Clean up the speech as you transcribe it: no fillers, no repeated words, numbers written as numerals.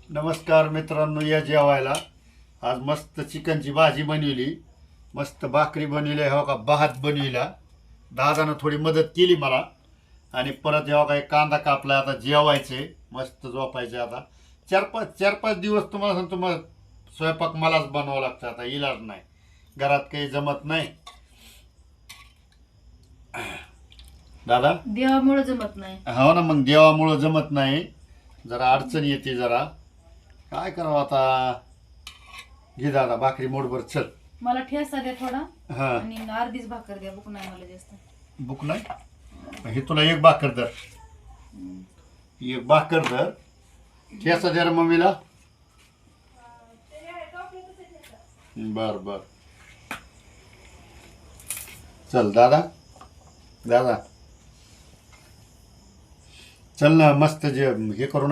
नमस्कार मित्रांनो, या जेवायला आज मस्त चिकनची भाजी बनविली, मस्त भाकरी बनविली, हो का भात बनविला. दादानं थोडी मदत केली मला. आणि परत हो का एक कांदा कापला. आता जेवायचे, मस्त झोपायचे. आता चार पाच दिवस तुम्हाला सांगतो मग स्वयंपाक मलाच बनवावं लागतं. आता इलाज नाही, घरात काही जमत नाही. दादा देवामुळे जमत नाही. हो ना, मग देवामुळं जमत नाही, जरा अडचण येते. जरा काय करावं आता. घे दादा भाकरी मोडभर, चल. मला ठेसा द्या थोडा हा, आणि अर्धीच भाकर द्या, भूक नाही मला जास्त. भूक नाही. हे तुला एक भाकर धर, एक भाकर धर. ठेसा द्या रे मम्मीला. बर बर, चल दादा. दादा चल ना, मस्त जे हे करू.